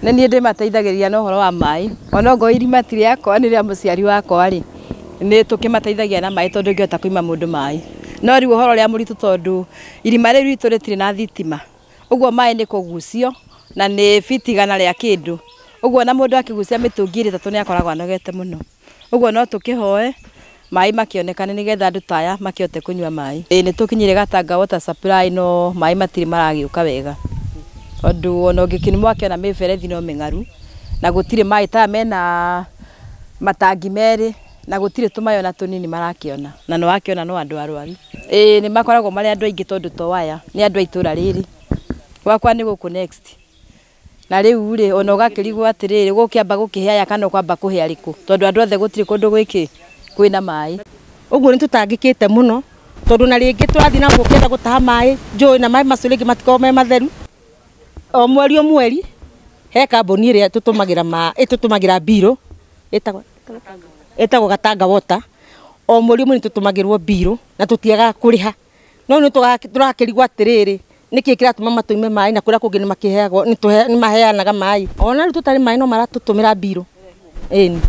nĩ niĩ ndĩmateithagĩrĩria na ũhoro wa maĩ, ona ngo irima ti rĩakwa nĩ rĩa mũciari wakwa rĩ, nĩ tũkĩmateithagia na maĩ tondũ ngĩhota kũima mũndũ maĩ. No rĩu ũhoro rĩa mũritũ tondũ irima rĩu ritũ rĩtirĩ na thitima, ũguo maĩ nĩ kũgucio na nĩ biti 100 rĩa kĩndũ, ũguo na mũndũ akĩgucia mĩtũngi 3 nĩ akoragwo anogete mũno, ũguo no tũkĩhoe maĩ makĩonekane nĩgetha andũ taya makĩhote kũnyua maĩ. Nĩ tũkinyire Gatanga water supply no maĩ matirĩ maragĩũka wega, tondũ ona ũngĩkĩnimwo akĩona mĩberethi no mĩng'aru na gũtirĩ maĩ taya mena matangi merĩ na gũtirĩ tũmaĩ ona tũnini marakĩona, na no wakĩona no andũ arwaru. Nĩ makoragwo marĩ andũ aingĩ tondũ to waya nĩ andũ a itũra rĩrĩ, gwakwa nĩ gũkũ next, na rĩu rĩ ona ũgakĩrigwo atĩrĩrĩ gũkĩamba gũkĩhĩa kana kwamba kũhĩa rĩkũ, tondũ andũ othe gũtirĩ kũndũ gwĩkĩ kwĩna maĩ. Ũguo nĩ tũtangĩkĩte mũno tondũ na rĩngĩ tũrathiĩ na gũkĩenda gũtaha maĩ njũĩ na maĩ macio rĩngĩ matikoragwo me matheru. O mweri he kambuni ĩrĩa tũtũmagĩra mbirũ ĩtagwo Gatanga Water, o mweri nĩ tũtũmagĩrwo mbirũ na tũtiagaga kũrĩha, no nĩ tũrakĩrigwo atĩrĩrĩ nĩkĩ kĩratũma matũime maĩ na kũrĩa kũngĩ nĩ maheanaga maĩ, ona rĩu tũtarĩ maĩ no maratũtũmĩra mbirũ. Ĩni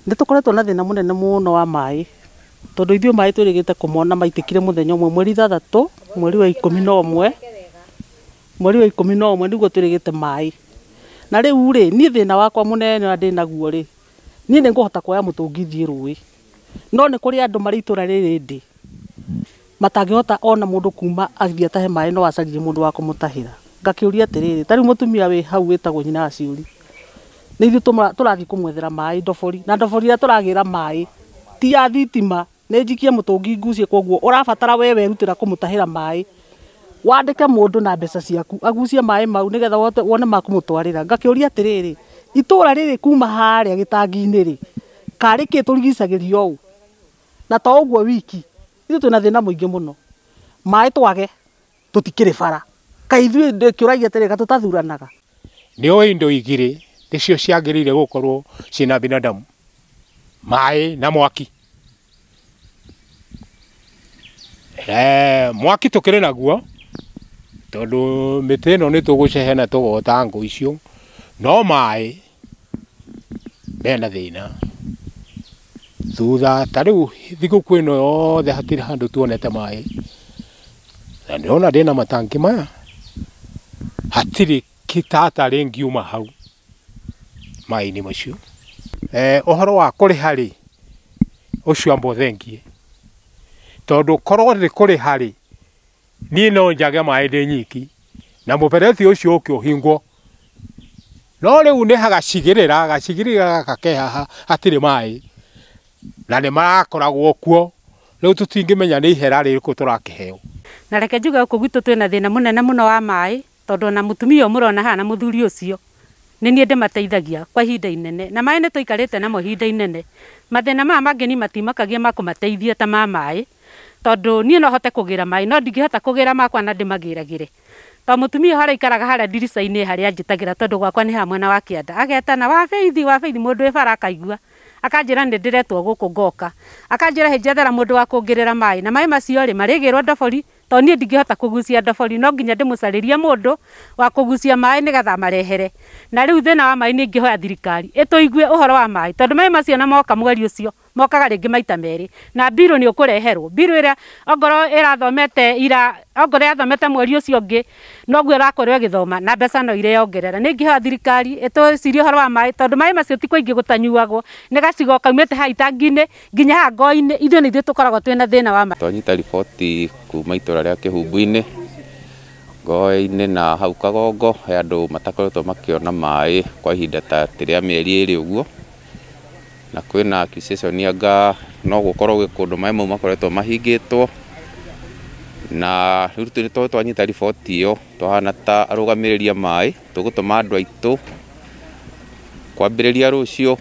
nĩ tũkoretwo na thĩna mũnene mũno wa maĩ tondũ ithuĩ maĩ twĩrĩgĩte kũmona maitĩkire mũthenya ũmwe mweri 3 mweri wa 11 nĩguo twĩrĩgĩte maĩ. Na rĩu rĩ niĩ thĩna wakwa mũnene ũrĩa ndĩ naguo rĩ, niĩ nĩ ngũhota kuoya mũtũngi thiĩ rũĩ, no nĩ kũrĩ andũ marĩ itũra rĩrĩ ndĩ matangĩhota ona mũndũ kuma athiĩ atahe maĩ no acarie mũndũ wa kũmũtahĩra. Ngakĩũria atĩrĩrĩ, ta rĩu mũtumia wĩ hau wĩtagwo nyina wa Ciuri, nĩ ithuĩ tũrathiĩ kũmwethera maĩ ndobori, na ndobori ĩrĩa tũragĩra maĩ ti ya thitima, nĩ njikie mũtũngi ngucie, koguo ũrabatara we werutĩra kũmũtahĩra maĩ wandĩke mũndũ na mbeca ciaku agucie maĩ mau nĩgetha wone makũmũtwarĩra. Ngakĩũria atĩrĩrĩ, itũra rĩrĩ kuma harĩa gĩtangi-inĩ rĩ karĩ kĩ tũrigicagĩrio ũũ, na to ũguo wiki ithuĩ twĩna thĩna mũingĩ mũno, maĩ twage tũtikĩrĩ bara, kaĩ ithuĩ ndĩkĩũragia atĩrĩrĩ tũtathuranaga. Nĩ indo igĩrĩ nĩcio ciagĩrĩire gũkorwo ciĩna binadamu, maĩ na mwaki. Mwaki tũkĩrĩ naguo tondũ mĩtĩ ĩno nĩ tũgũcehe na tũgota ngũ icio, no maĩ mena thĩna. Thutha ta rĩu thigũkũ ĩno yothe hatirĩ handũ tuonete maĩ, na ndĩrona ndĩna matangi maya hatirĩ kĩtata rĩngiuma hau maĩ-inĩ macio. Ũhoro wa kũrĩha rĩ, ũcio ambo thengie, tondũ korwo nĩ kũrĩha rĩ niĩ no njage maĩ ndĩ nyiki na mũberethi ũcio ũkĩũhingwo, no rĩu nĩ gacigĩrĩra gakehaha hatirĩ maĩ na nĩ marakoragwo kuo, rĩu tũtingĩmenya nĩ ihera rĩrĩkũ tũrakĩheo. Na reke njuge gũkũ gwitũ twĩna thĩna mũnene mũno wa maĩ, tondũ ona mũtumia mũrona haha na mũthuri ũcio nĩ niĩ ndĩmateithagia kwa ihinda inene, na maĩ nĩ tũikarĩte namo ihinda inene. Mathĩna maya mangĩ ni matimakagia ma kũmateithia ta ma maĩ, tondũ niĩ no hote kũgĩra maĩ no ndingĩhota kũgĩra makwa na ndĩmagĩragĩre. To mũtumia harĩa ikaraga harĩa ndirica-inĩ harĩa anjĩtagĩra, tondũ gwakwa nĩ hamwe na wa kĩanda, agetana wa Feithi mũndũ wĩ bara akaigua, akanjĩra nĩ ndĩretwo gũkũ ngoka, akanjĩra hĩ njethera mũndũ wa kũngĩrĩra maĩ, na maĩ macio rĩ marĩgĩrwo ndobori, to niĩ ndingĩhota kũgucia ndobori, no nginya ndĩmũcarĩrie mũndũ wa kũgucia maĩ nĩgetha marehere. Na rĩu thĩna wa maĩ nĩ ingĩhoya thirikari ĩtũigue ũhoro wa maĩ, tondũ maĩ macio na moka mweri ũcio mokaga rĩngĩ maita merĩ, na mbirũ nĩ ũkũreherwo, mbirũ ĩrĩa ongorwo yathomete mweri ũcio ũngĩ noguo ĩrakorwo ĩgĩthoma na mbeca no ireyongerera. Nĩ ingĩhoya thirikari ĩtũcirie ũhoro wa maĩ, tondũ maĩ macio ti kũingĩ gũtanyuagwo, nĩ gacigo kaumĩte haha itangi-inĩ nginya haha ngo-inĩ, ithuĩ nĩ ithuĩ tũkoragwo twĩna thĩna wa maĩ. Twanyita riboti kuma itũra rĩa Kĩhumbu-inĩ, Ngoe-inĩ na hau Kagongo, he andũ matakoretwo makĩona maĩ kwa ihinda ta rĩa mĩeri 2 ũguo, na kwĩna accusation anga no gũkorwo gwĩ kũndũ maĩ mau makoretwo mahingĩtwo, na rĩu twanyita riboti ĩyo twahana ta arũgamĩrĩria maĩ tũgũtũma andũ aitũ kwambĩrĩria rũciũ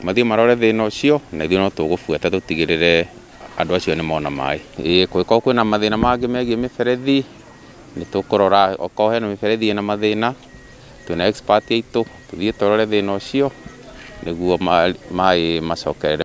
mathiĩ marore thĩna ũcio, na ithuĩ no tũgũbuata tũtigĩrĩre andũ acio nĩ mona maĩ. Kũngĩkorwo kwĩna mathĩna mangĩ megiĩ mĩberethi nĩ tũkũrora, okorwo hena mĩberethi ĩna mathĩna twĩna expert aitũ tũthiĩ tũrore thĩna ũcio nĩguo maĩ macokerere.